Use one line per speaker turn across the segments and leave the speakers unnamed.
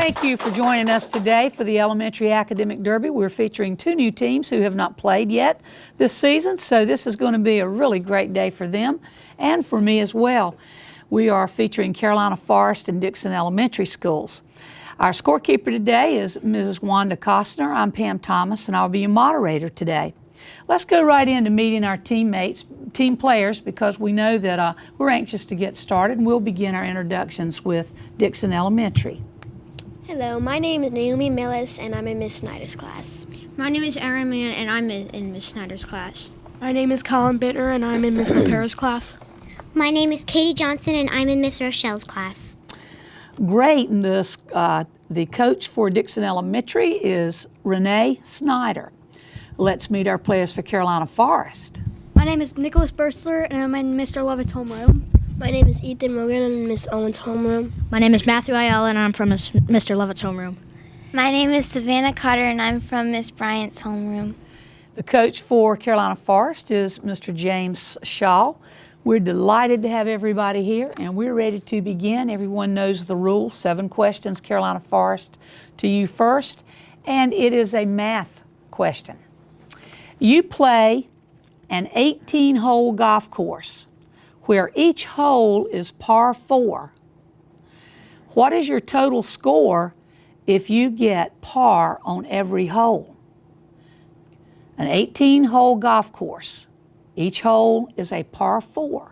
Thank you for joining us today for the Elementary Academic Derby. We're featuring two new teams who have not played yet this season, so this is going to be a really great day for them and for me as well. We are featuring Carolina Forest and Dixon Elementary Schools. Our scorekeeper today is Mrs. Wanda Costner. I'm Pam Thomas, and I'll be your moderator today. Let's go right into meeting our teammates, team players, because we know that we're anxious to get started, and we'll begin our introductions with Dixon Elementary.
Hello, my name is Naomi Millis, and I'm in Miss Snyder's class.
My name is Aaron Mann, and I'm in Miss Snyder's class.
My name is Colin Bittner, and I'm in Miss LaPera's class.
My name is Katie Johnson, and I'm in Miss Rochelle's class.
Great, and the coach for Dixon Elementary is Renee Snyder. Let's meet our players for Carolina Forest.
My name is Nicholas Bursler, and I'm in Mr. Lovett's homeroom.
My name is Ethan Logan, and I'm in Miss Owen's homeroom.
My name is Matthew Ayala, and I'm from Mr. Lovett's homeroom.
My name is Savannah Cotter, and I'm from Miss Bryant's homeroom.
The coach for Carolina Forest is Mr. James Shaw. We're delighted to have everybody here, and we're ready to begin. Everyone knows the rules. 7 questions, Carolina Forest, to you first, and it is a math question. You play an 18-hole golf course where each hole is par 4. What is your total score if you get par on every hole? An 18-hole golf course. Each hole is a par 4.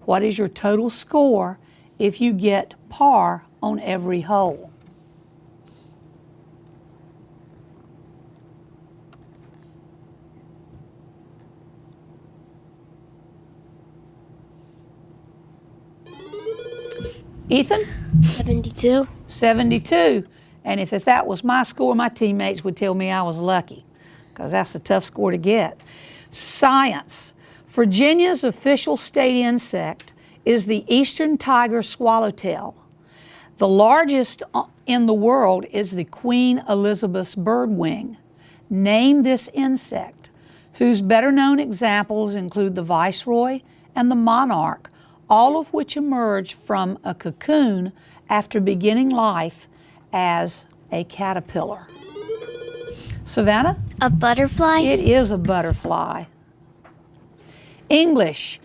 What is your total score if you get par on every hole? Ethan?
72.
72. And if that was my score, my teammates would tell me I was lucky, because that's a tough score to get. Science. Virginia's official state insect is the eastern tiger swallowtail. The largest in the world is the Queen Elizabeth's birdwing. Name this insect, whose better-known examples include the viceroy and the monarch, all of which emerged from a cocoon after beginning life as a caterpillar. Savannah?
A butterfly?
It is a butterfly. English.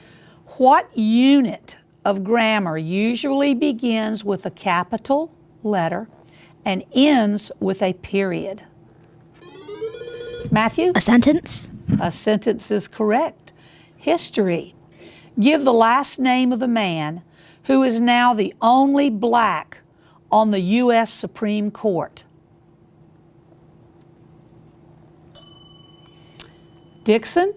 What unit of grammar usually begins with a capital letter and ends with a period? Matthew?
A sentence?
A sentence is correct. History. Give the last name of the man who is now the only black on the U.S. Supreme Court. Dixon?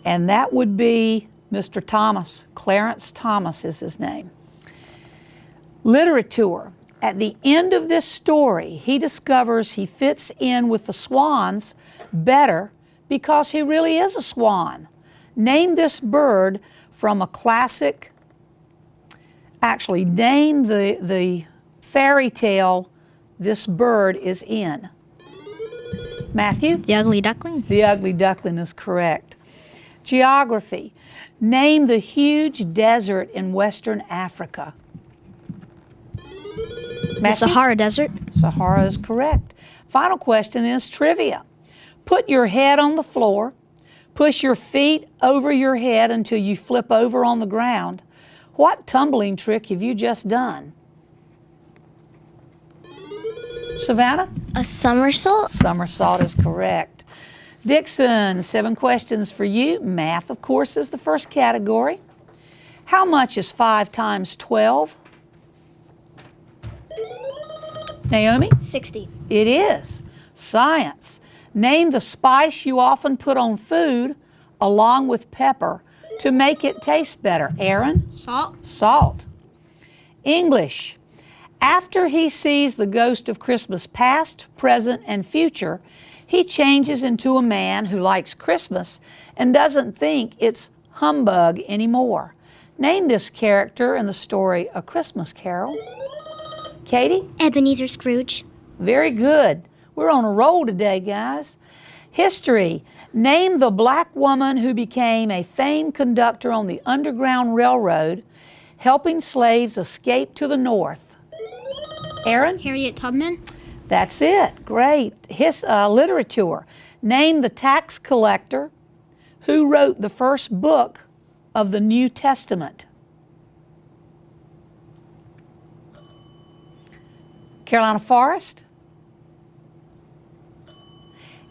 And that would be Mr. Thomas. Clarence Thomas is his name. Literature. At the end of this story, he discovers he fits in with the swans better because he really is a swan. Name this bird from a classic, actually name the fairy tale this bird is in. Matthew?
The Ugly Duckling?
The Ugly Duckling is correct. Geography. Name the huge desert in Western Africa.
The Sahara Desert?
Sahara is correct. Final question is trivia. Put your head on the floor. Push your feet over your head until you flip over on the ground. What tumbling trick have you just done? Savannah?
A somersault?
Somersault is correct. Dixon, 7 questions for you. Math, of course, is the first category. How much is 5 times 12? Naomi?
60.
It is. Science. Name the spice you often put on food along with pepper to make it taste better. Aaron?
Salt.
Salt. English. After he sees the ghost of Christmas past, present, and future, he changes into a man who likes Christmas and doesn't think it's humbug anymore. Name this character in the story A Christmas Carol. Katie?
Ebenezer Scrooge.
Very good. We're on a roll today, guys. History. Name the black woman who became a famed conductor on the Underground Railroad, helping slaves escape to the north. Aaron?
Harriet Tubman.
That's it. Great. Literature. Name the tax collector who wrote the first book of the New Testament. Carolina Forest?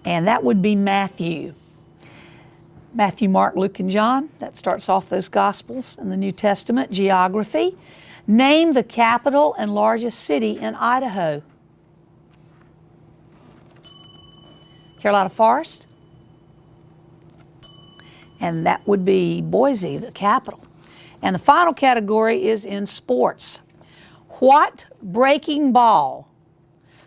And that would be Matthew. Matthew, Mark, Luke, and John. That starts off those Gospels in the New Testament. Geography. Name the capital and largest city in Idaho. Carolina Forest. And that would be Boise, the capital. And the final category is in sports. What breaking ball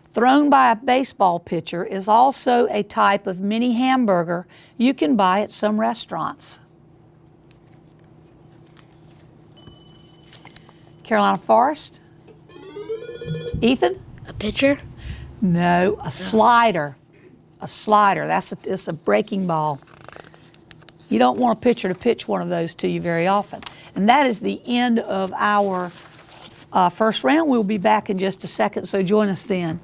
thrown by a baseball pitcher is also a type of mini hamburger you can buy at some restaurants? Carolina Forest? Ethan?
A pitcher?
No, a slider. A slider. It's a breaking ball. You don't want a pitcher to pitch one of those to you very often. And that is the end of our first round. We'll be back in just a second, so join us then.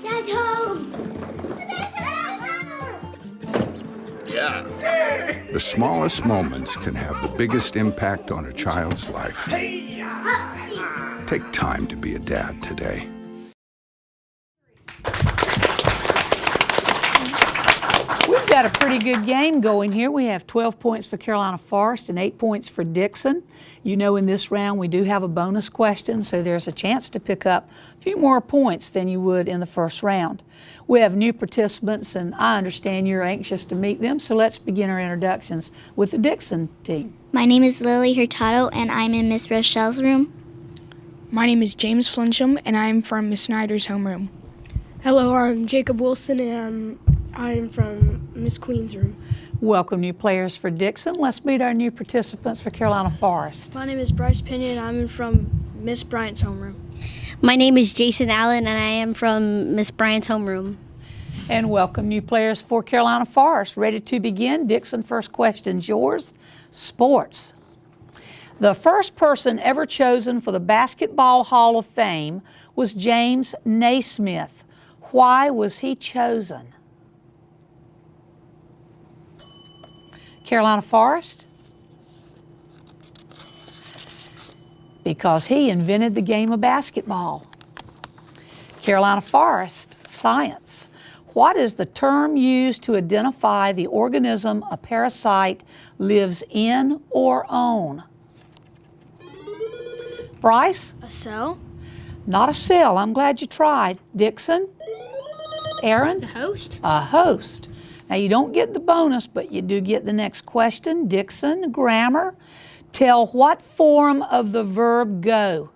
Dad's home!
The smallest moments can have the biggest impact on a child's life. Take time to be a dad today.
We've got a pretty good game going here. We have 12 points for Carolina Forest and 8 points for Dixon. You know, in this round we do have a bonus question, so there's a chance to pick up a few more points than you would in the first round. We have new participants, and I understand you're anxious to meet them, so let's begin our introductions with the Dixon team.
My name is Lily Hurtado, and I'm in Miss Rochelle's room.
My name is James Flincham, and I'm from Miss Snyder's homeroom.
Hello, I'm Jacob Wilson, and I'm from Miss Queen's room.
Welcome, new players for Dixon. Let's meet our new participants for Carolina Forest.
My name is Bryce Pinion. I'm from Miss Bryant's homeroom.
My name is Jason Allen, and I am from Miss Bryant's homeroom.
And welcome, new players for Carolina Forest. Ready to begin? Dixon, first question's yours. Sports. The first person ever chosen for the Basketball Hall of Fame was James Naismith. Why was he chosen? Carolina Forest? Because he invented the game of basketball. Carolina Forest, science. What is the term used to identify the organism a parasite lives in or on? Bryce?
A cell?
Not a cell. I'm glad you tried. Dixon? Aaron?
The host?
A host. Now you don't get the bonus, but you do get the next question. Dixon, grammar. Tell what form of the verb go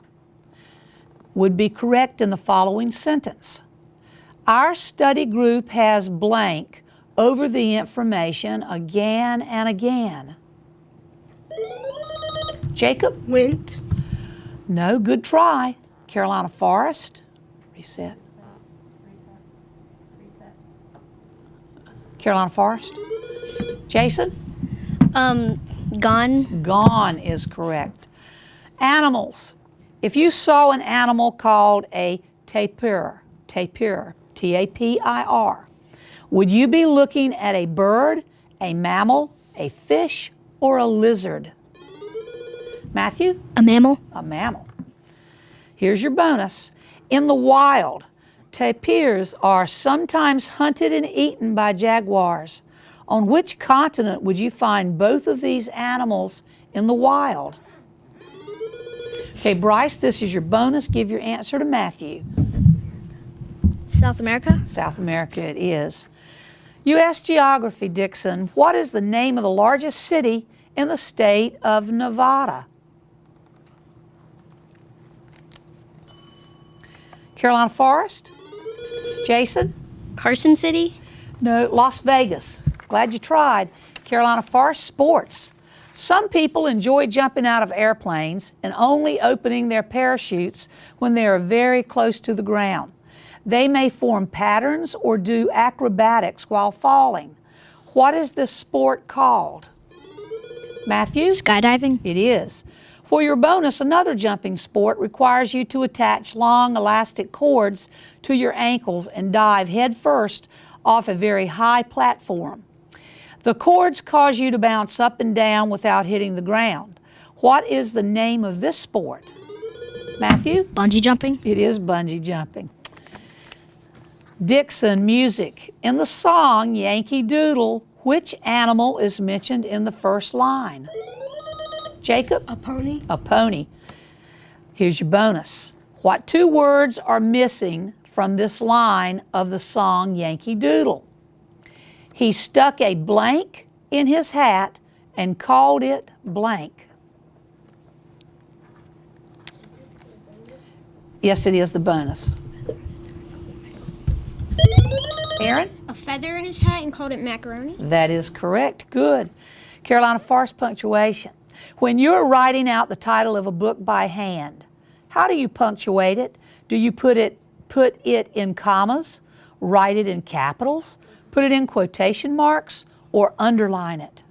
would be correct in the following sentence. Our study group has blank over the information again and again. Jacob?
Went.
No, good try. Carolina Forest. Reset. Carolina Forest. Jason?
Gone.
Gone is correct. Animals. If you saw an animal called a tapir, T-A-P-I-R, would you be looking at a bird, a mammal, a fish, or a lizard? Matthew?
A mammal.
A mammal. Here's your bonus. In the wild, tapirs are sometimes hunted and eaten by jaguars. On which continent would you find both of these animals in the wild? Okay, Bryce, this is your bonus. Give your answer to Matthew.
South America.
South America it is. U.S. geography, Dixon. What is the name of the largest city in the state of Nevada? Carolina Forest? Jason?
Carson City.
No, Las Vegas. Glad you tried. Carolina Forest, sports. Some people enjoy jumping out of airplanes and only opening their parachutes when they are very close to the ground. They may form patterns or do acrobatics while falling. What is this sport called? Matthew?
Skydiving.
It is. For your bonus, another jumping sport requires you to attach long elastic cords to your ankles and dive head first off a very high platform. The cords cause you to bounce up and down without hitting the ground. What is the name of this sport? Matthew?
Bungee jumping.
It is bungee jumping. Dixon, music. In the song Yankee Doodle, which animal is mentioned in the first line? Jacob?
A pony.
A pony. Here's your bonus. What two words are missing from this line of the song Yankee Doodle? He stuck a blank in his hat and called it blank. Yes, it is the bonus. Aaron?
A feather in his hat and called it macaroni.
That is correct. Good. Carolina Forest punctuation. When you're writing out the title of a book by hand, how do you punctuate it? Do you put it in commas, write it in capitals, put it in quotation marks, or underline it?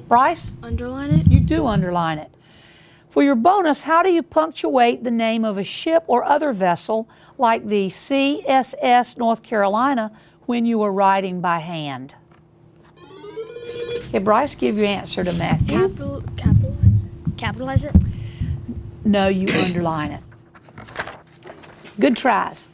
Bryce?
Underline it.
You do underline it. For your bonus, how do you punctuate the name of a ship or other vessel like the CSS North Carolina when you are writing by hand? Okay, Bryce, give your answer to Matthew.
Capitalize it.
No, you underline it. Good tries.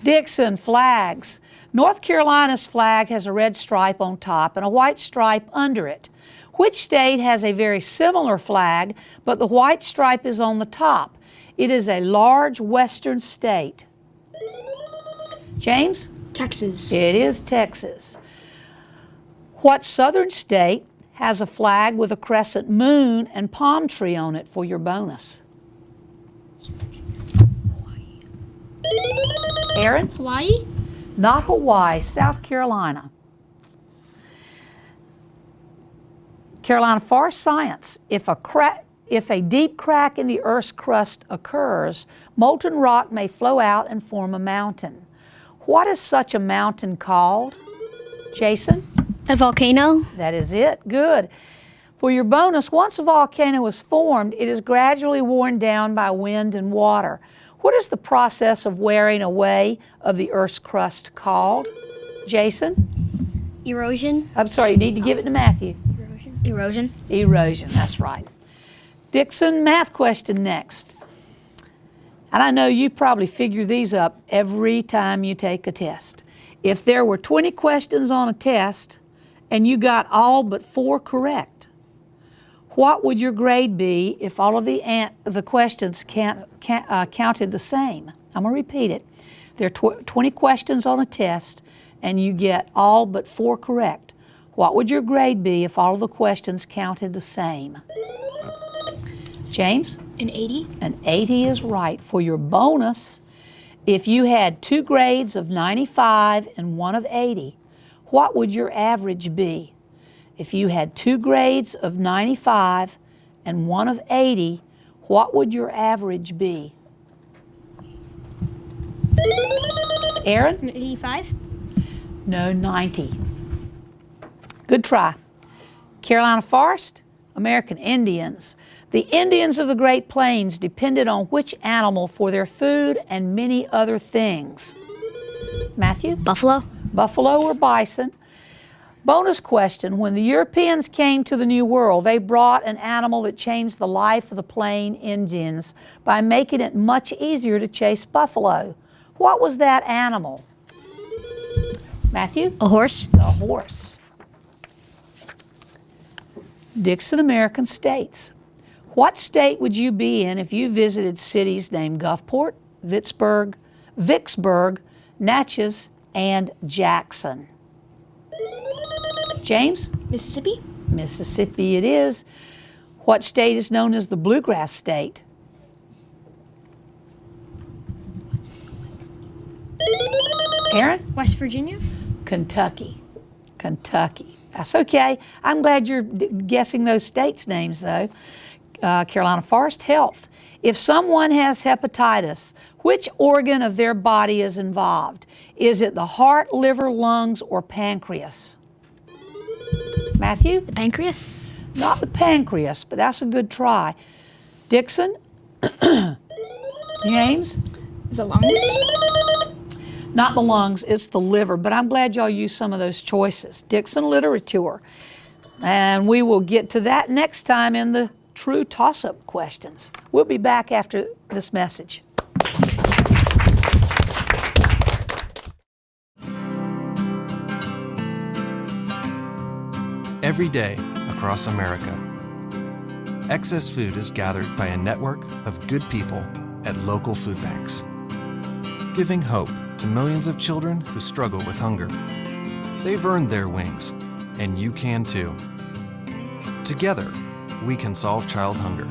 Dixon, flags. North Carolina's flag has a red stripe on top and a white stripe under it. Which state has a very similar flag, but the white stripe is on the top? It is a large western state. James?
Texas.
It is Texas. What southern state has a flag with a crescent moon and palm tree on it for your bonus? Aaron?
Hawaii.
Not Hawaii, South Carolina. Carolina Forest science. If a deep crack in the Earth's crust occurs, molten rock may flow out and form a mountain. What is such a mountain called? Jason?
A volcano.
That is it. Good. For your bonus, once a volcano is formed, it is gradually worn down by wind and water. What is the process of wearing away of the Earth's crust called? Jason?
Erosion.
I'm sorry, you need to give it to Matthew.
Erosion.
Erosion, that's right. Dixon, math question next. And I know you probably figure these up every time you take a test. If there were 20 questions on a test and you got all but 4 correct, what would your grade be if all of the questions counted the same? I'm going to repeat it. There are 20 questions on a test and you get all but 4 correct. What would your grade be if all of the questions counted the same? James?
An 80.
An 80 is right. For your bonus, if you had 2 grades of 95 and 1 of 80, what would your average be? If you had 2 grades of 95 and 1 of 80, what would your average be? Aaron?
An 85.
No, 90. Good try. Carolina Forest, American Indians. The Indians of the Great Plains depended on which animal for their food and many other things? Matthew?
Buffalo.
Buffalo or bison. Bonus question, when the Europeans came to the New World, they brought an animal that changed the life of the Plain Indians by making it much easier to chase buffalo. What was that animal? Matthew?
A horse.
A horse. Dixon, American states. What state would you be in if you visited cities named Gulfport, Vicksburg, Natchez, and Jackson? James?
Mississippi.
Mississippi it is. What state is known as the Bluegrass State? Aaron?
West Virginia.
Kentucky. Kentucky. That's okay. I'm glad you're guessing those states' names, though. Carolina Forest, health. If someone has hepatitis, which organ of their body is involved? Is it the heart, liver, lungs, or pancreas? Matthew?
The pancreas?
Not the pancreas, but that's a good try. Dixon? James?
The lungs?
Not the lungs, it's the liver, but I'm glad y'all used some of those choices. Dixon, literature. And we will get to that next time in the true toss-up questions. We'll be back after this message.
Every day across America, excess food is gathered by a network of good people at local food banks, giving hope to millions of children who struggle with hunger. They've earned their wings, and you can too. Together, we can solve child hunger.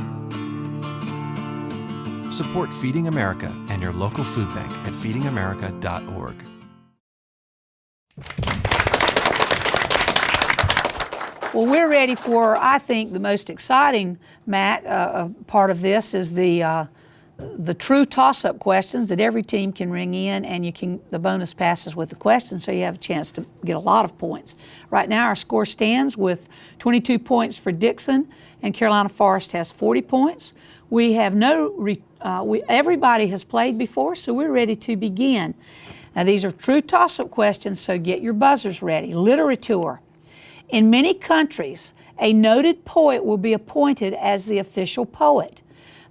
Support Feeding America and your local food bank at feedingamerica.org.
Well, we're ready for, I think, the most exciting, Matt, part of this is the true toss-up questions that every team can ring in, and the bonus passes with the questions, so you have a chance to get a lot of points. Right now, our score stands with 22 points for Dixon, and Carolina Forest has 40 points. We have everybody has played before, so we're ready to begin. Now, these are true toss-up questions, so get your buzzers ready. Literature. In many countries, a noted poet will be appointed as the official poet.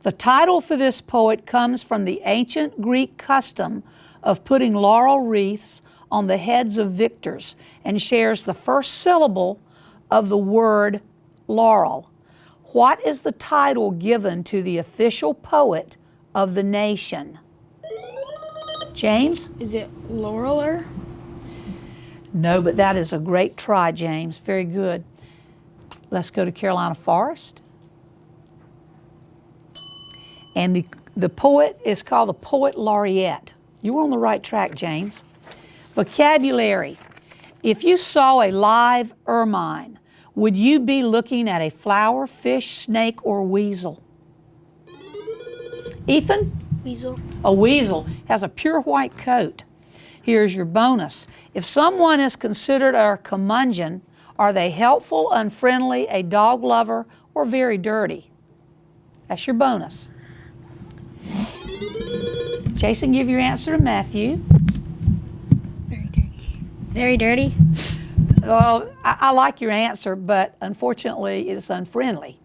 The title for this poet comes from the ancient Greek custom of putting laurel wreaths on the heads of victors and shares the first syllable of the word laurel. What is the title given to the official poet of the nation? James?
Is it laureler?
No, but that is a great try, James. Very good. Let's go to Carolina Forest. And the poet is called the Poet Laureate. You were on the right track, James. Vocabulary. If you saw a live ermine, would you be looking at a flower, fish, snake, or weasel? Ethan?
Weasel.
A weasel has a pure white coat. Here's your bonus. If someone is considered a curmudgeon, are they helpful, unfriendly, a dog lover, or very dirty? That's your bonus. Jason, give your answer to Matthew.
Very dirty. Very dirty?
Well, I like your answer, but unfortunately, it's unfriendly.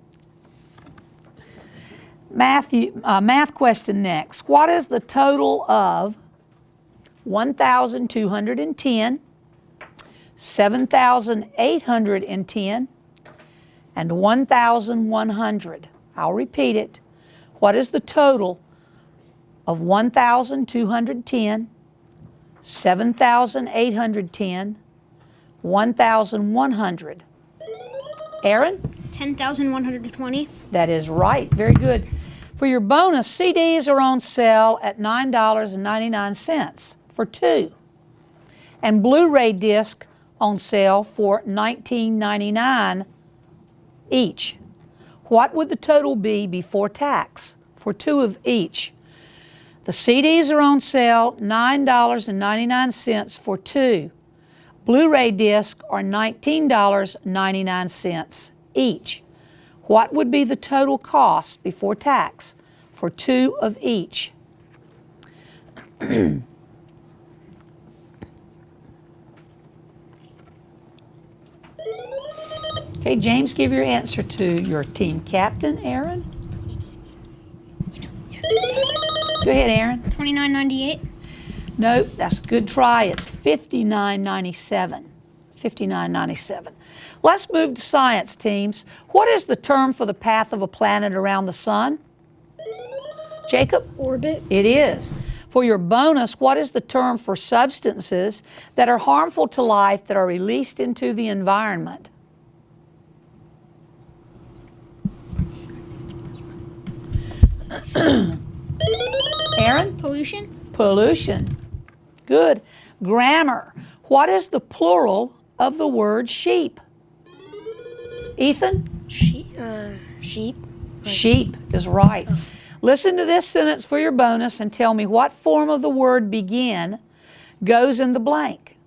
Math question next. What is the total of 1,210, 7,810, and 1,100? I'll repeat it. What is the total of 1,210, 7,810, 1,100? Aaron?
10,120.
That is right. Very good. For your bonus, CDs are on sale at $9.99 for 2. And Blu-ray disc on sale for $19.99 each. What would the total be before tax for 2 of each? The CDs are on sale $9.99 for 2. Blu-ray discs are $19.99 each. What would be the total cost before tax for 2 of each? Okay, James, give your answer to your team captain, Aaron. Go ahead, Aaron.
$29.98.
Nope, that's a good try. It's $59.97. $59.97. Let's move to science, teams. What is the term for the path of a planet around the sun? Jacob?
Orbit.
It is. For your bonus, what is the term for substances that are harmful to life that are released into the environment? Aaron?
Pollution.
Pollution. Good. Grammar. What is the plural of the word sheep? Ethan?
Sheep.
Sheep is right. Listen to this sentence for your bonus and tell me what form of the word begin goes in the blank.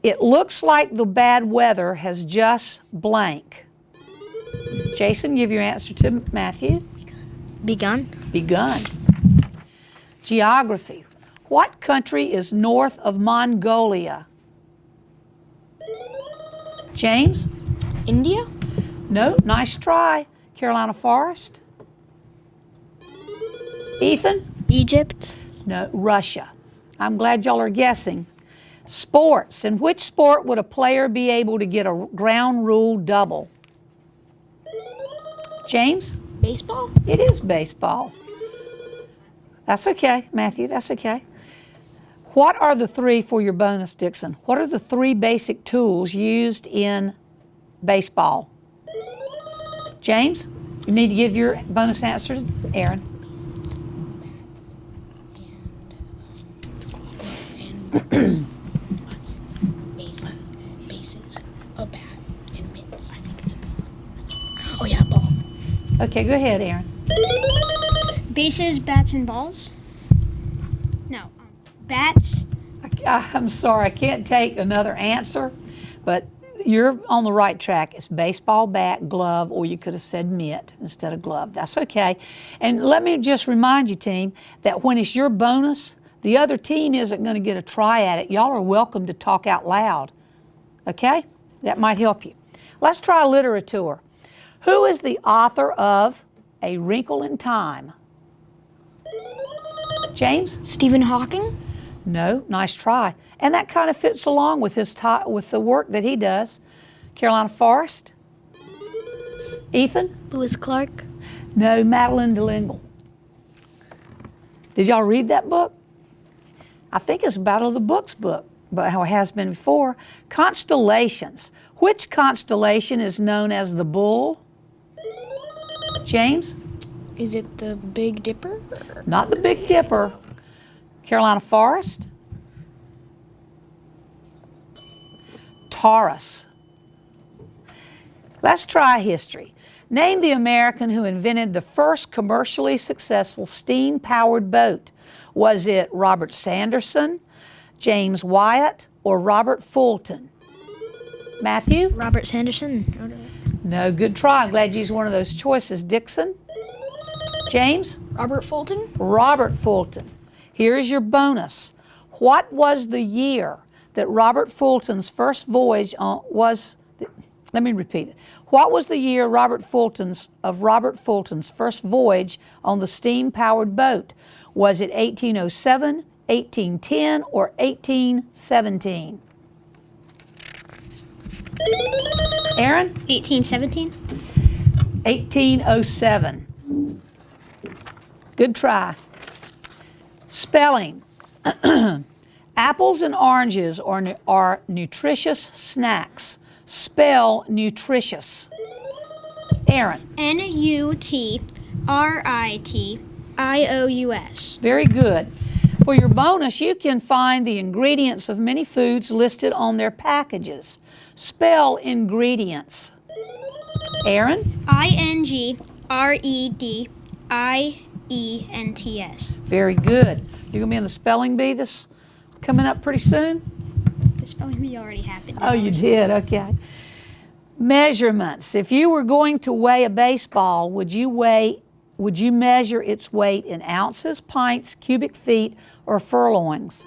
It looks like the bad weather has just blank. Jason, give your answer to Matthew.
Begun.
Begun. Geography. What country is north of Mongolia? James?
India?
No, nice try. Carolina Forest? Ethan?
Egypt.
No, Russia. I'm glad y'all are guessing. Sports. In which sport would a player be able to get a ground rule double? James?
Baseball?
It is baseball. That's okay, Matthew, that's okay. What are the three, for your bonus, Dixon, what are the three basic tools used in baseball? James, you need to give your bonus answer to Aaron.
Bases, a bat, and mitts. I think it's a ball. Oh yeah, ball.
Okay, go ahead, Aaron.
Bases, bats, and balls? No. Bats.
I'm sorry, I can't take another answer, but you're on the right track. It's baseball bat, glove, or you could have said mitt instead of glove. That's okay. And let me just remind you, team, that when it's your bonus, the other team isn't going to get a try at it. Y'all are welcome to talk out loud. Okay? That might help you. Let's try literature. Who is the author of A Wrinkle in Time? James?
Stephen Hawking?
No, nice try. And that kind of fits along with with the work that he does. Carolina Forest? Ethan?
Lewis Clark.
No, Madeline DeLingle. Did y'all read that book? I think it's Battle of the Books book, but how it has been before. Constellations. Which constellation is known as the Bull? James?
Is it the Big Dipper?
Not the Big Dipper. Carolina Forest? Taurus. Let's try history. Name the American who invented the first commercially successful steam-powered boat. Was it Robert Sanderson, James Wyatt, or Robert Fulton? Matthew?
Robert Sanderson.
No, good try. I'm glad you used one of those choices. Dixon? James?
Robert Fulton?
Robert Fulton. Here's your bonus. What was the year that Robert Fulton's first voyage was? Let me repeat it. What was the year Robert Fulton's first voyage on the steam-powered boat? Was it 1807, 1810, or 1817? Aaron?
1817.
1807. Good try. Spelling. Apples and oranges are nutritious snacks. Spell nutritious. Aaron.
Nutrious.
Very good. For your bonus, you can find the ingredients of many foods listed on their packages. Spell ingredients. Aaron?
Ingredients.
Very good. You're going to be in the spelling bee that's coming up pretty soon?
The spelling bee already happened.
Oh, you did? Okay. Measurements. If you were going to weigh a baseball, would you measure its weight in ounces, pints, cubic feet, or furlongs?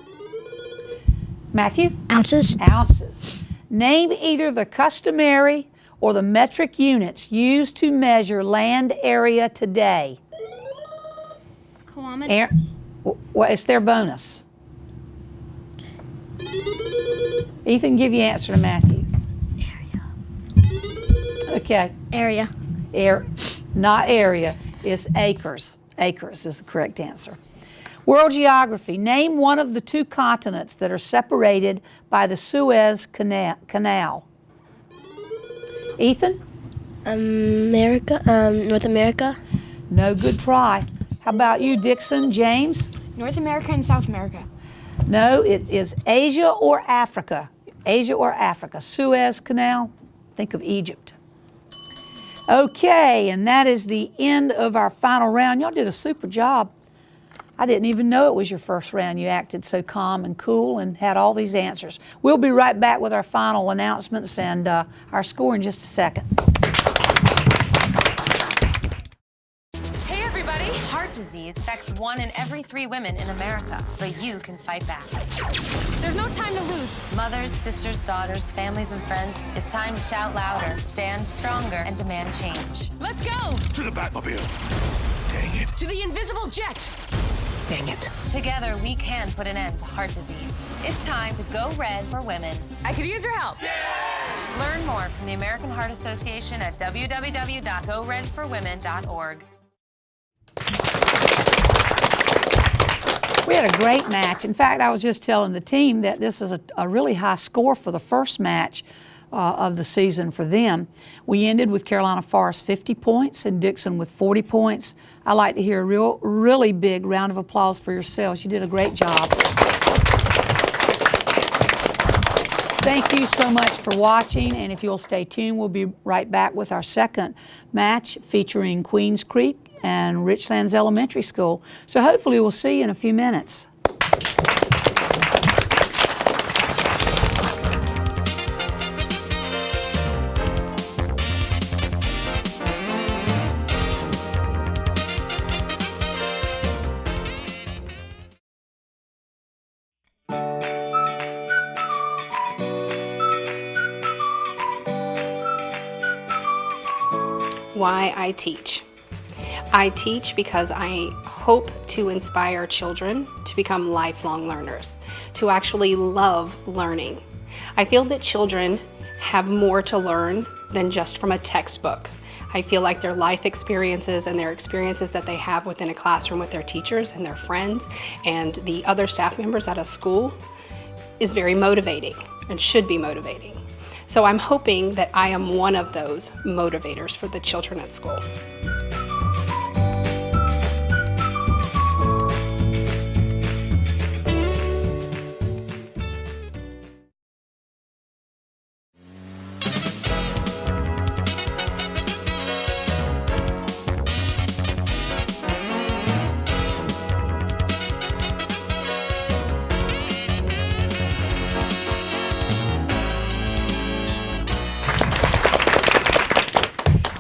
Matthew?
Ounces.
Ounces. Name either the customary or the metric units used to measure land area today.
Kilometers.
Well, it's their bonus. Ethan, give your answer to Matthew. Area. Okay.
Area.
Not area. It's acres. Acres is the correct answer. World geography. Name one of the two continents that are separated by the Suez Canal. Ethan?
North America.
No, good try. How about you, Dixon? James?
North America and South America.
No, it is Asia or Africa. Asia or Africa? Suez Canal? Think of Egypt. Okay, and that is the end of our final round. Y'all did a super job. I didn't even know it was your first round. You acted so calm and cool and had all these answers. We'll be right back with our final announcements and our score in just a second.
Hey everybody! Heart disease affects 1 in every 3 women in America, but you can fight back. There's no time to lose. Mothers, sisters, daughters, families, and friends, it's time to shout louder, stand stronger, and demand change. Let's go!
To the Batmobile. Dang it.
To the invisible jet!
Dang it.
Together, we can put an end to heart disease. It's time to go red for women. I could use your help. Yeah! Learn more from the American Heart Association at www.goredforwomen.org.
We had a great match. In fact, I was just telling the team that this is a really high score for the first match of the season for them. We ended with Carolina Forest 50 points and Dixon with 40 points. I'd like to hear a really big round of applause for yourselves. You did a great job. Thank you so much for watching, and if you'll stay tuned, we'll be right back with our second match featuring Queens Creek and Richlands Elementary School. So hopefully we'll see you in a few minutes.
Why I teach. I teach because I hope to inspire children to become lifelong learners, to actually love learning. I feel that children have more to learn than just from a textbook. I feel like their life experiences and their experiences that they have within a classroom with their teachers and their friends and the other staff members at a school is very motivating and should be motivating. So I'm hoping that I am one of those motivators for the children at school.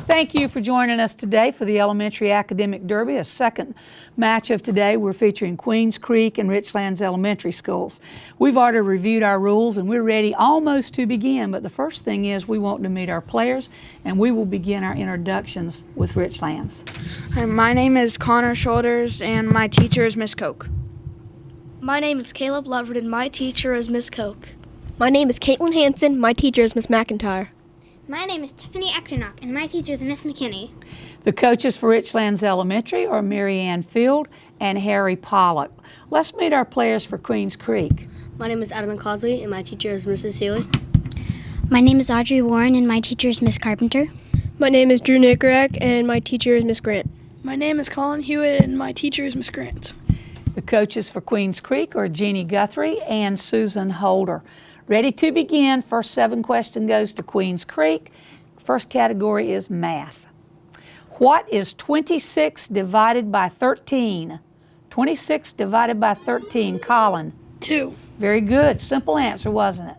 Thank you for joining us today for the Elementary Academic Derby, a second match of today. We're featuring Queens Creek and Richlands Elementary Schools. We've already reviewed our rules and we're ready almost to begin, but the first thing is we want to meet our players, and we will begin our introductions with Richlands.
Hi, my name is Connor Shoulders and my teacher is Miss Koch.
My name is Caleb Lovett and my teacher is Miss Koch.
My name is Caitlin Hansen. My teacher is Miss McIntyre.
My name is Tiffany Echternock, and my teacher is Miss McKinney.
The coaches for Richlands Elementary are Mary Ann Field and Harry Pollock. Let's meet our players for Queens Creek.
My name is Adam Closley, and my teacher is Mrs. Seeley.
My name is Audrey Warren, and my teacher is Miss Carpenter.
My name is Drew Nicorak, and my teacher is Miss Grant.
My name is Colin Hewitt, and my teacher is Miss Grant.
The coaches for Queens Creek are Jeannie Guthrie and Susan Holder. Ready to begin. First 7 question goes to Queens Creek. First category is math. What is 26 divided by 13? 26 divided by 13, Colin?
2.
Very good. Simple answer, wasn't it?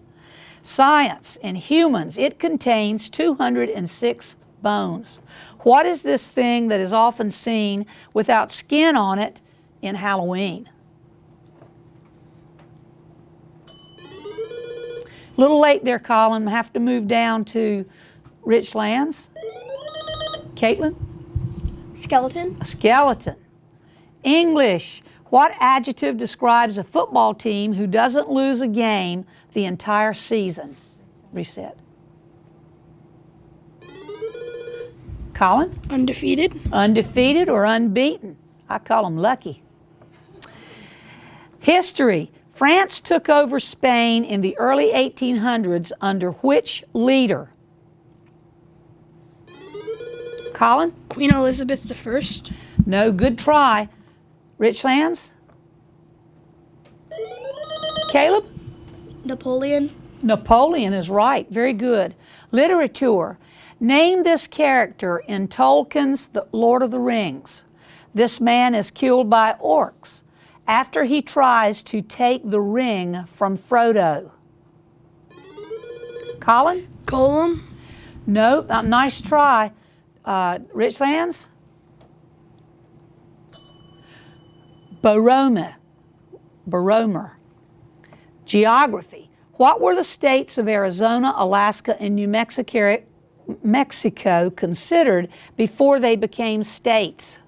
Science. In humans, it contains 206 bones. What is this thing that is often seen without skin on it in Halloween? A little late there, Colin. Have to move down to Richlands. Caitlin?
Skeleton.
A skeleton. English. What adjective describes a football team who doesn't lose a game the entire season? Reset. Colin?
Undefeated.
Undefeated or unbeaten. I call them lucky. History. France took over Spain in the early 1800s under which leader? Colin?
Queen Elizabeth I.
No, good try. Richlands? Caleb?
Napoleon.
Napoleon is right. Very good. Literature. Name this character in Tolkien's The Lord of the Rings. This man is killed by orcs after he tries to take the ring from Frodo. Colin?
Golem.
No, nice try. Richlands? Boromir. Geography. What were the states of Arizona, Alaska, and New Mexico considered before they became states?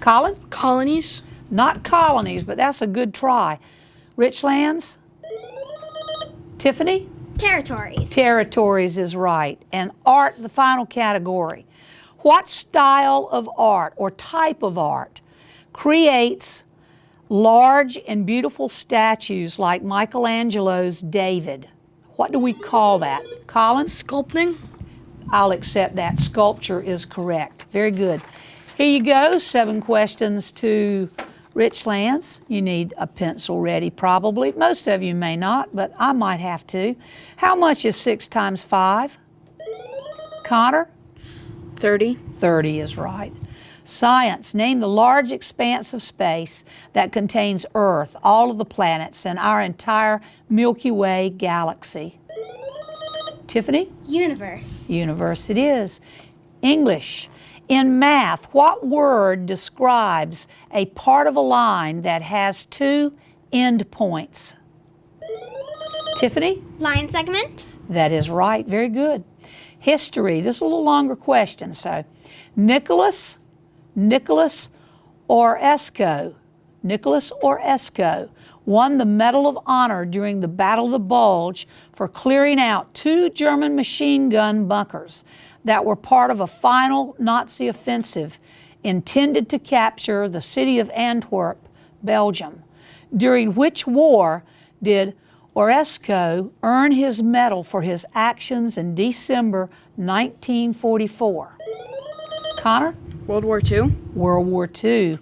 Colin?
Colonies.
Not colonies, but that's a good try. Richlands? Tiffany?
Territories.
Territories is right. And art, the final category. What style of art or type of art creates large and beautiful statues like Michelangelo's David? What do we call that? Colin?
Sculpting.
I'll accept that. Sculpture is correct. Very good. Here you go. 7 questions to Richlands. You need a pencil ready probably. Most of you may not, but I might have to. How much is 6 times 5? Connor?
30.
30 is right. Science. Name the large expanse of space that contains Earth, all of the planets, and our entire Milky Way galaxy. Tiffany?
Universe.
Universe it is. English. In math, what word describes a part of a line that has 2 end points? Tiffany?
Line segment.
That is right. Very good. History. This is a little longer question. So, Nicholas or Esco won the Medal of Honor during the Battle of the Bulge for clearing out 2 German machine gun bunkers that were part of a final Nazi offensive intended to capture the city of Antwerp, Belgium. During which war did Oresco earn his medal for his actions in December 1944? Connor?
World War II.
World War II.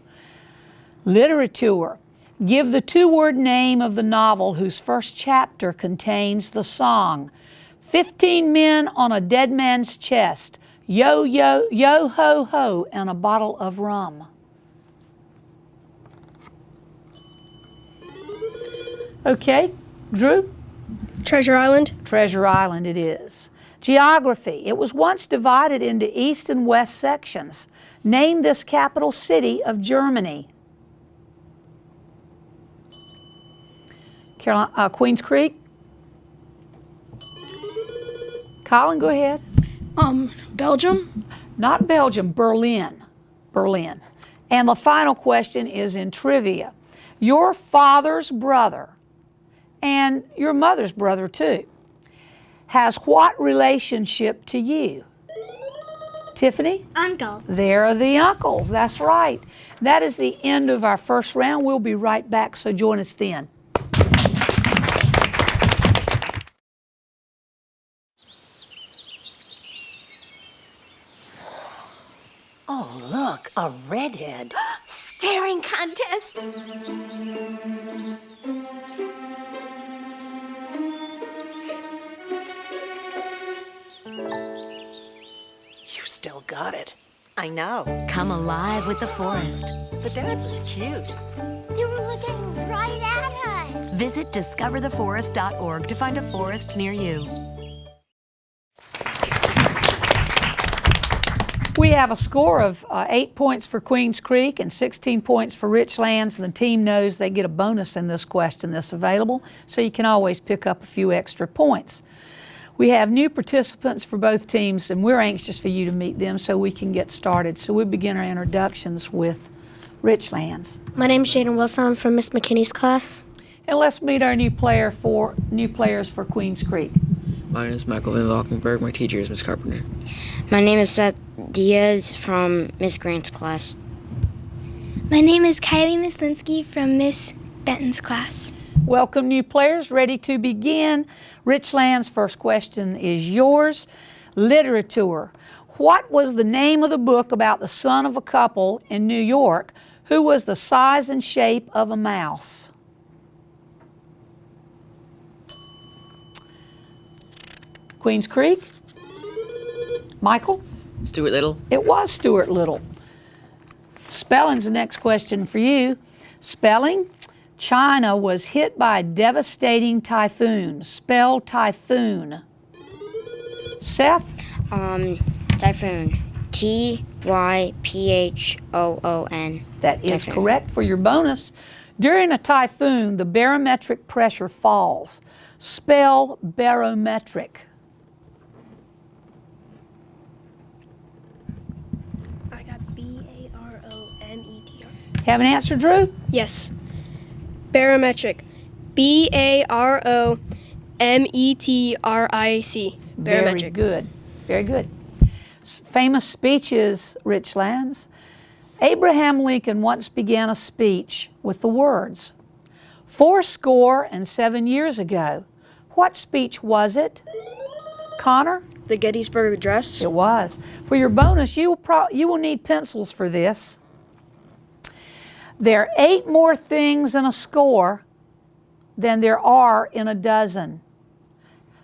Literature. Give the 2-word name of the novel whose first chapter contains the song 15 men on a dead man's chest, yo, yo, yo, ho, ho, and a bottle of rum. Okay, Drew?
Treasure Island.
Treasure Island it is. Geography. It was once divided into east and west sections. Name this capital city of Germany. Queens Creek? Colin, go ahead.
Belgium.
Not Belgium, Berlin. And the final question is in trivia. Your father's brother, and your mother's brother too, has what relationship to you? Tiffany?
Uncle.
There are the uncles, that's right. That is the end of our first round. We'll be right back, so join us then.
Oh, look, a redhead. Staring contest. You still got it. I know. Come alive with the forest. The dad was cute.
You were looking right at us.
Visit discovertheforest.org to find a forest near you.
We have a score of 8 points for Queens Creek and 16 points for Richlands, and the team knows they get a bonus in this question that's available, so you can always pick up a few extra points. We have new participants for both teams, and we're anxious for you to meet them so we can get started. So we'll begin our introductions with Richlands.
My name's Jaden Wilson. I'm from Miss McKinney's class.
And let's meet our new players for Queens Creek.
My name is Michael Van Valkenburg. My teacher is Miss Carpenter.
My name is Seth Diaz from Miss Grant's class.
My name is Kylie Mislinsky from Miss Benton's class.
Welcome, new players. Ready to begin. Richlands' first question is yours. Literature. What was the name of the book about the son of a couple in New York who was the size and shape of a mouse? Queens Creek? Michael?
Stuart Little.
It was Stuart Little. Spelling's the next question for you. Spelling. China was hit by a devastating typhoon. Spell typhoon. Seth?
Typhoon. Typhoon.
That is
Typhoon.
correct for your bonus. During a typhoon, the barometric pressure falls. Spell barometric.
I got B-A-R-O-M-E-T-R.
Have an answer, Drew?
Yes. Barometric. B-A-R-O-M-E-T-R-I-C. Barometric.
Very good. Very good. Famous speeches, Richlands. Abraham Lincoln once began a speech with the words, 77 years ago. What speech was it? Connor?
The Gettysburg Address.
It was. For your bonus, you will need pencils for this. There are 8 more things in a score than there are in a dozen.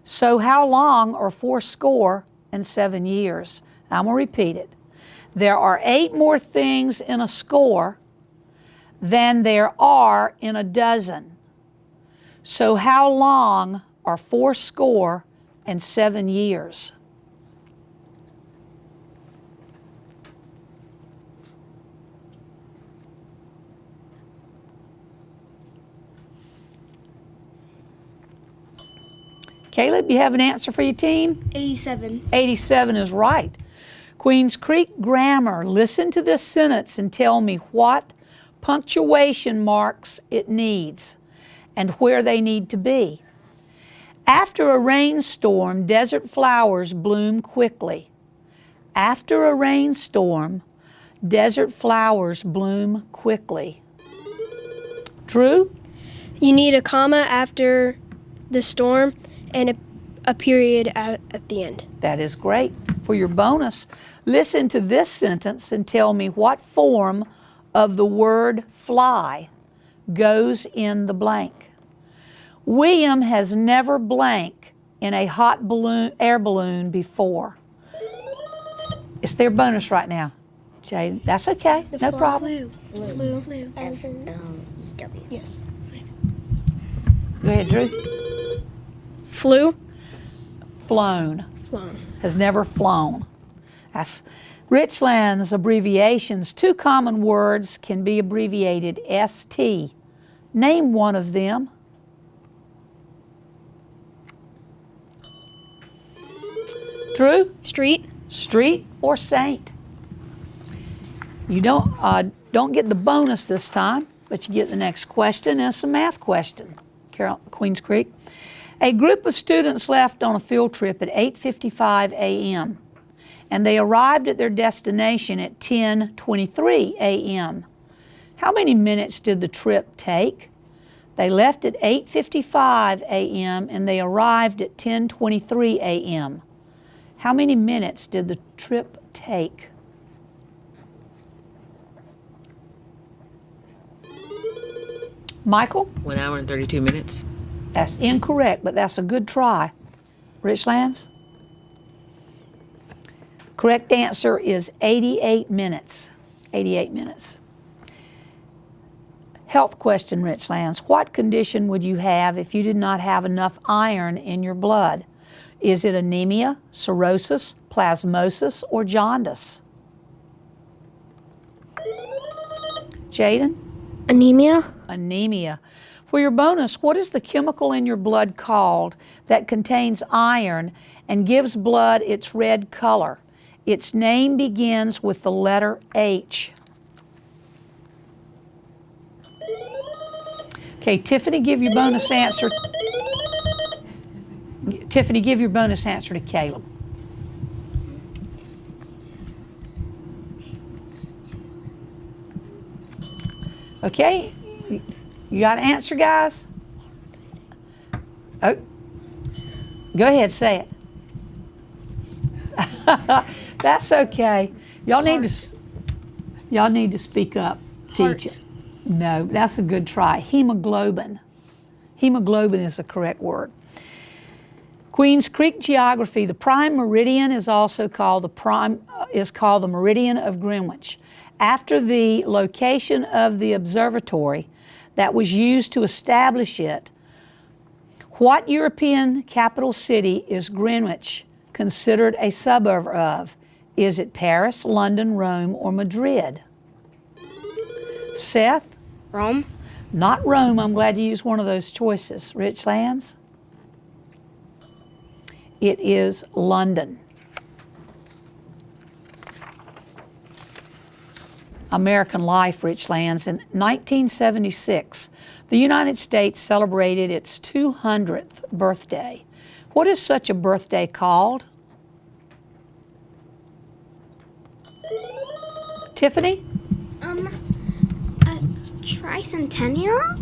So how long are 77 years? I'm going to repeat it. There are 8 more things in a score than there are in a dozen. So how long are 77 years? Caleb, you have an answer for your team?
87.
87 is right. Queens Creek grammar. Listen to this sentence and tell me what punctuation marks it needs and where they need to be. After a rainstorm, desert flowers bloom quickly. After a rainstorm, desert flowers bloom quickly. Drew?
You need a comma after the storm and a period at the end.
That is great. For your bonus, listen to this sentence and tell me what form of the word fly goes in the blank. William has never blank in a hot air balloon before. It's their bonus right now. Jay, that's okay. No problem.
Flew.
F-L-E-W.
Yes.
Go ahead, Drew.
Flew.
Flown.
Flown.
Has never flown. That's Richlands abbreviations. 2 common words can be abbreviated ST. Name one of them. Drew?
Street.
Street or saint. You don't get the bonus this time, but you get the next question, and it's a math question. Queens Creek. A group of students left on a field trip at 8:55 a.m. and they arrived at their destination at 10:23 a.m. How many minutes did the trip take? They left at 8:55 a.m. and they arrived at 10:23 a.m. How many minutes did the trip take? Michael?
1 hour and 32 minutes.
That's incorrect, but that's a good try. Richlands? Correct answer is 88 minutes. 88 minutes. Health question, Richlands. What condition would you have if you did not have enough iron in your blood? Is it anemia, cirrhosis, plasmosis, or jaundice? Jaden?
Anemia.
Anemia. For your bonus, what is the chemical in your blood called that contains iron and gives blood its red color? Its name begins with the letter H. Okay, Tiffany, give your bonus answer. Tiffany, give your bonus answer to Caleb. Okay, you got an answer, guys? Oh, go ahead, say it. That's okay. Y'all need to speak up. Teach it. No, that's a good try. Hemoglobin. Hemoglobin is the correct word. Queens Creek geography. The prime meridian is also called the meridian of Greenwich, after the location of the observatory that was used to establish it. What European capital city is Greenwich considered a suburb of? Is it Paris, London, Rome, or Madrid? Seth?
Rome.
Not Rome. I'm glad you used one of those choices. Richlands? It is London. American life, Richlands. In 1976, the United States celebrated its 200th birthday. What is such a birthday called? Tiffany?
A tricentennial?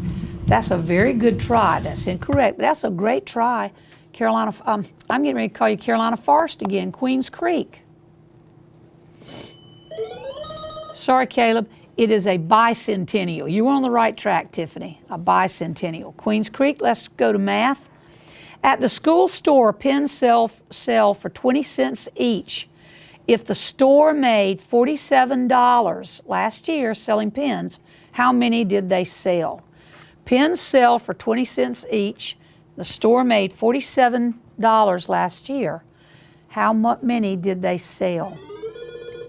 That's a very good try. That's incorrect, but that's a great try. Carolina, I'm getting ready to call you Carolina Forest again, Queens Creek. Sorry, Caleb. It is a bicentennial. You were on the right track, Tiffany. A bicentennial. Queens Creek, let's go to math. At the school store, pens sell for 20 cents each. If the store made $47 last year selling pens, how many did they sell? Pens sell for 20 cents each. The store made $47 last year. How many did they sell?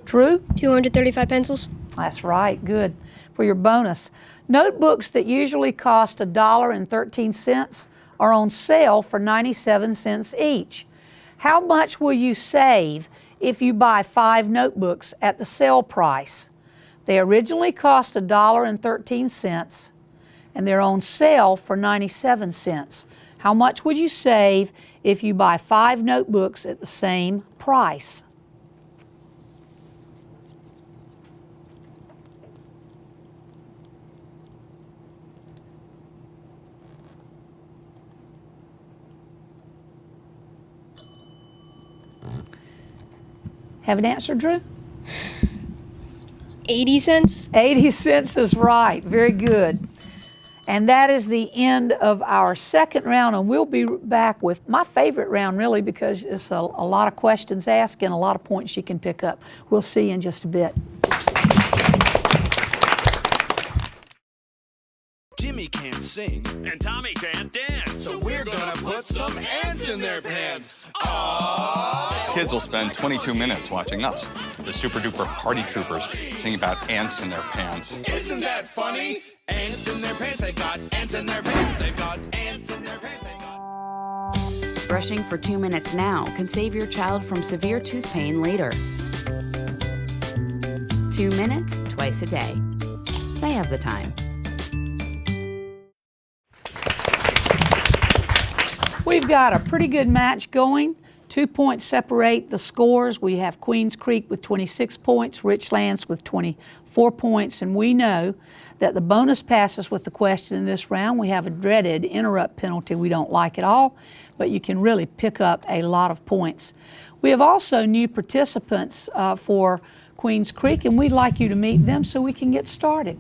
Drew?
235 pencils.
That's right, good. For your bonus, notebooks that usually cost $1.13 are on sale for 97 cents each. How much will you save if you buy 5 notebooks at the sale price? They originally cost $1.13 and they're on sale for 97 cents. How much would you save if you buy 5 notebooks at the same price? Have an answer, Drew?
80 cents?
80 cents is right. Very good. And that is the end of our second round, and we'll be back with my favorite round, really, because it's a lot of questions asked and a lot of points you can pick up. We'll see you in just a bit.
Jimmy can't sing, and Tommy can't dance, so we're gonna put some ants in their pants. Aww.
Kids will spend 22 minutes watching us, the super duper party troopers, sing about ants in their pants.
Isn't that funny? Ants in their pants, they've got ants in their pants, they've got ants in their pants, they've got...
Brushing for 2 minutes now can save your child from severe tooth pain later. 2 minutes, twice a day. They have the time.
We've got a pretty good match going. 2 points separate the scores. We have Queens Creek with 26 points, Richlands with 24 points, and we know that the bonus passes with the question in this round. We have a dreaded interrupt penalty we don't like at all, but you can really pick up a lot of points. We have also new participants for Queens Creek, and we'd like you to meet them so we can get started.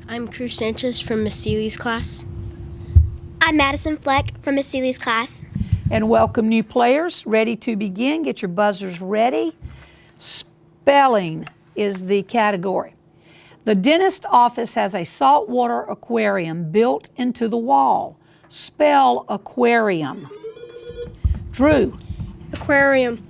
I'm Cruz Sanchez from Miss Seeley's class.
I'm Madison Fleck from Miss Seeley's class.
And welcome new players. Ready to begin. Get your buzzers ready. Spelling is the category. The dentist office has a saltwater aquarium built into the wall. Spell aquarium. Drew.
Aquarium.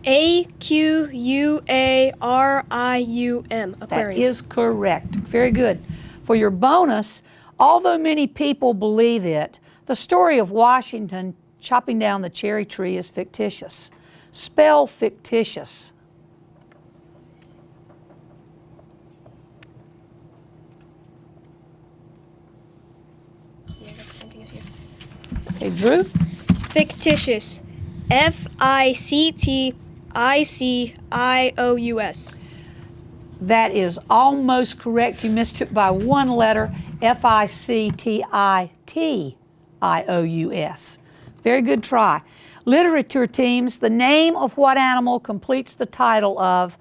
A-Q-U-A-R-I-U-M. Aquarium.
That is correct. Very good. For your bonus, although many people believe it, the story of Washington chopping down the cherry tree is fictitious. Spell fictitious.
Yeah, that's the same thing as here.
Okay, Drew?
Fictitious. F-I-C-T-I-C-I-O-U-S.
That is almost correct. You missed it by one letter. F-I-C-T-I-T-I-O-U-S. Very good try. Literature teams, the name of what animal completes the title of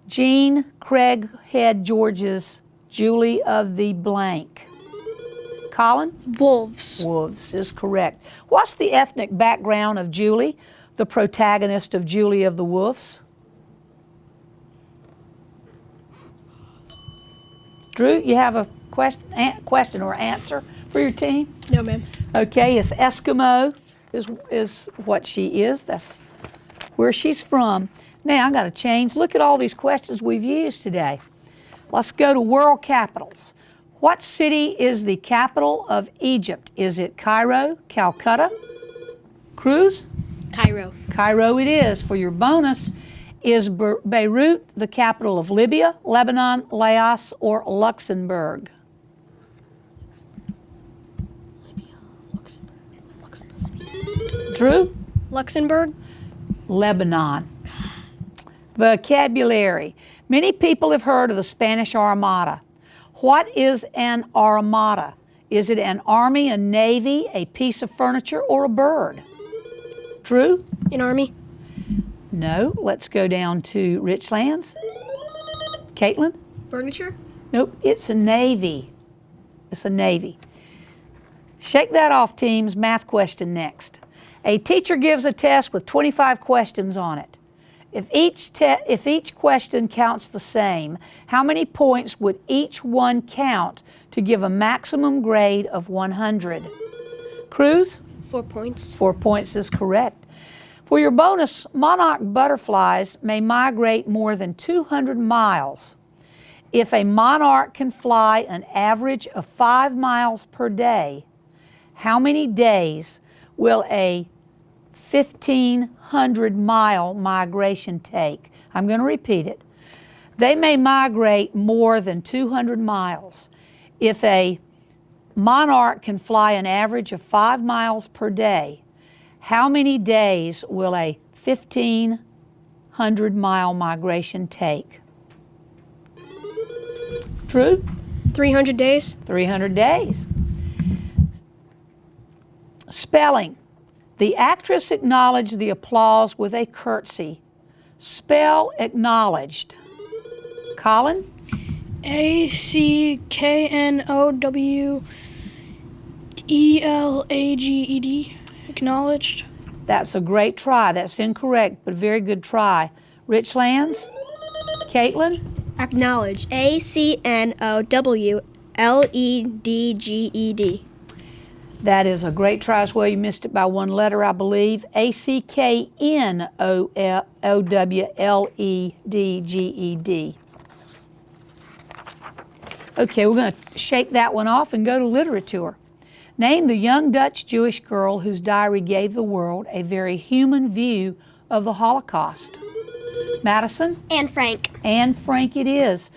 Jean Craighead George's Julie of the Blank? Colin?
Wolves.
Wolves is correct. What's the ethnic background of Julie, the protagonist of Julie of the Wolves? Drew, you have a question or answer for your team?
No, ma'am.
Okay, it's Eskimo is what she is. That's where she's from. Now, I got to change. Look at all these questions we've used today. Let's go to world capitals. What city is the capital of Egypt? Is it Cairo, Calcutta? Cruz?
Cairo.
Cairo it is. For your bonus, is Beirut the capital of Libya, Lebanon, Laos, or Luxembourg? Drew?
Luxembourg.
Lebanon. Vocabulary. Many people have heard of the Spanish Armada. What is an armada? Is it an army, a navy, a piece of furniture, or a bird? Drew?
An army.
No. Let's go down to Richlands. Caitlin?
Furniture.
Nope. It's a navy. It's a navy. Shake that off, teams. Math question next. A teacher gives a test with 25 questions on it. If each question counts the same, how many points would each one count to give a maximum grade of 100? Cruz?
4 points.
4 points is correct. For your bonus, monarch butterflies may migrate more than 200 miles. If a monarch can fly an average of 5 miles per day, how many days will a 1,500-mile migration take? I'm going to repeat it. They may migrate more than 200 miles. If a monarch can fly an average of 5 miles per day, how many days will a 1,500-mile migration take? Drew?
300 days.
300 days. Spelling. The actress acknowledged the applause with a curtsy. Spell acknowledged. Colin?
ACKNOWELAGED. Acknowledged.
That's a great try. That's incorrect, but very good try. Richlands? Caitlin?
Acknowledge. ACNOWLEDGED.
That is a great try as well. You missed it by one letter, I believe. ACKNOWLEDGED. Okay, we're going to shake that one off and go to literature. Name the young Dutch Jewish girl whose diary gave the world a very human view of the Holocaust. Madison?
Anne Frank.
Anne Frank it is.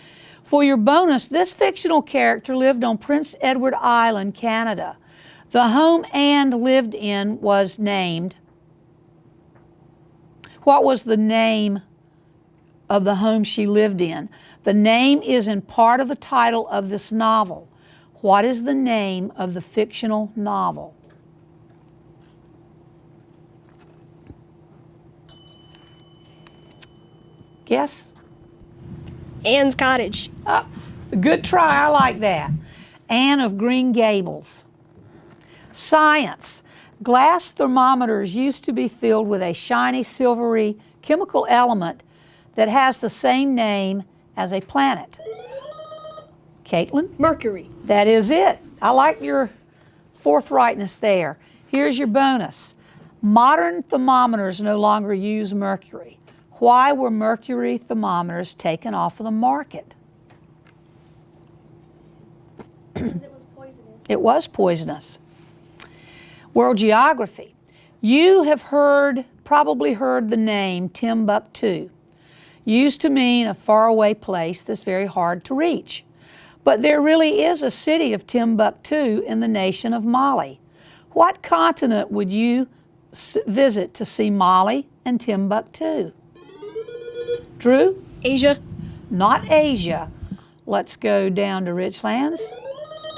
For your bonus, this fictional character lived on Prince Edward Island, Canada. The home Anne lived in was named. What was the name of the home she lived in? The name is in part of the title of this novel. What is the name of the fictional novel? Guess?
Anne's Cottage.
Good try, I like that. Anne of Green Gables. Science. Glass thermometers used to be filled with a shiny, silvery chemical element that has the same name as a planet. Caitlin?
Mercury.
That is it. I like your forthrightness there. Here's your bonus. Modern thermometers no longer use mercury. Why were mercury thermometers taken off of the market?
Because it was poisonous.
It was poisonous. World geography. You have probably heard the name Timbuktu, used to mean a faraway place that's very hard to reach. But there really is a city of Timbuktu in the nation of Mali. What continent would you visit to see Mali and Timbuktu? Drew?
Asia.
Not Asia. Let's go down to Richlands.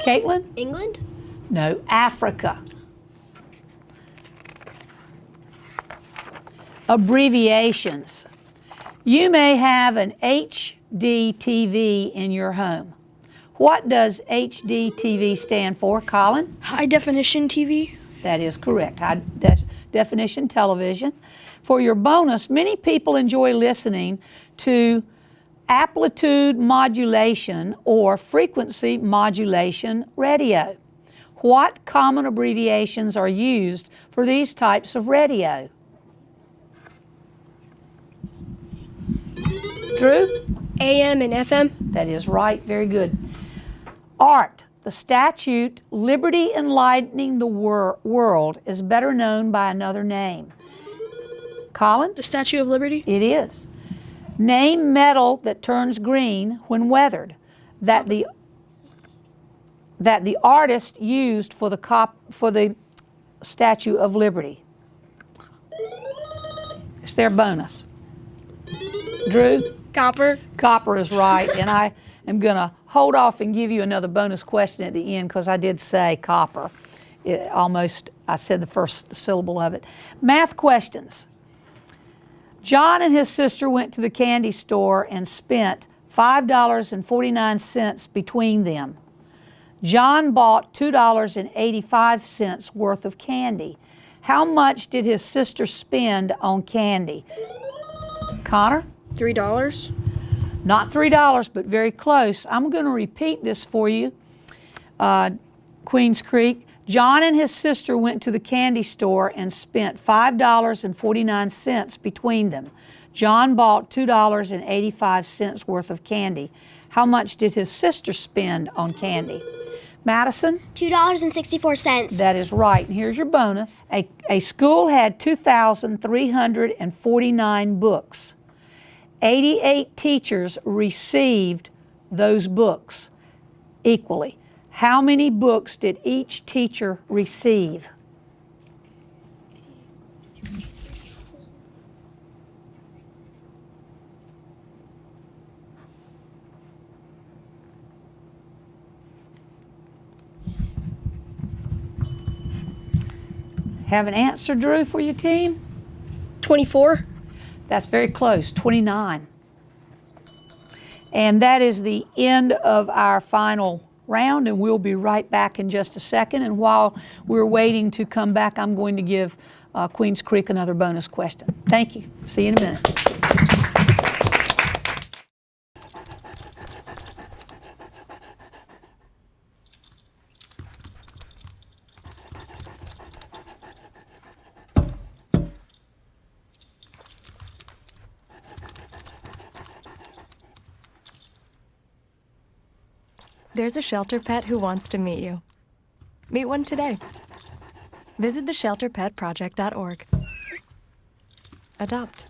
Caitlin?
England?
No, Africa. Abbreviations. You may have an HD TV in your home. What does HD TV stand for, Colin?
High definition TV.
That is correct. High definition television. For your bonus, many people enjoy listening to amplitude modulation or frequency modulation radio. What common abbreviations are used for these types of radio? Drew?
AM and FM.
That is right. Very good. Art. The statute, Liberty Enlightening the World, is better known by another name. Colin?
The Statue of Liberty.
It is. Name metal that turns green when weathered, that the artist used for the Statue of Liberty. It's their bonus. Drew?
Copper.
Copper is right, and I am going to hold off and give you another bonus question at the end because I did say copper. I said the first syllable of it. Math questions. John and his sister went to the candy store and spent $5.49 between them. John bought $2.85 worth of candy. How much did his sister spend on candy? Connor?
$3.
Not $3, but very close. I'm going to repeat this for you. Queens Creek. John and his sister went to the candy store and spent $5.49 between them. John bought $2.85 worth of candy. How much did his sister spend on candy? Madison?
$2.64.
That is right. And here's your bonus. A school had 2,349 books. 88 teachers received those books equally. How many books did each teacher receive? Have an answer, Drew, for your team?
24.
That's very close, 29. And that is the end of our final round, and we'll be right back in just a second. And while we're waiting to come back, I'm going to give Queens Creek another bonus question. Thank you. See you in a minute.
There's a shelter pet who wants to meet you. Meet one today. Visit theshelterpetproject.org. Adopt.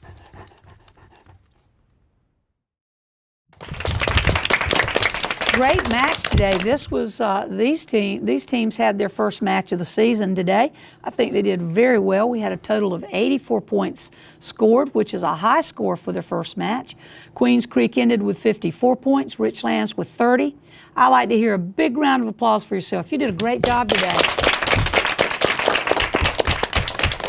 Great match today. This was these teams had their first match of the season today. I think they did very well. We had a total of 84 points scored, which is a high score for their first match. Queens Creek ended with 54 points, Richlands with 30. I like to hear a big round of applause for yourself. You did a great job today.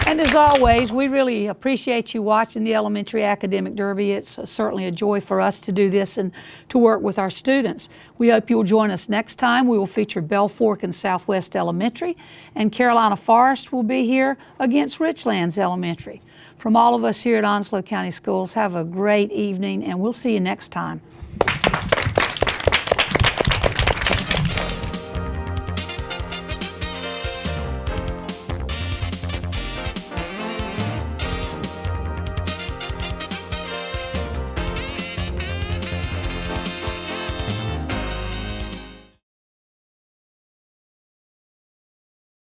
And as always, we really appreciate you watching the Elementary Academic Derby. It's certainly a joy for us to do this and to work with our students. We hope you'll join us next time. We will feature Bell Fork and Southwest Elementary, and Carolina Forest will be here against Richlands Elementary. From all of us here at Onslow County Schools, have a great evening, and we'll see you next time.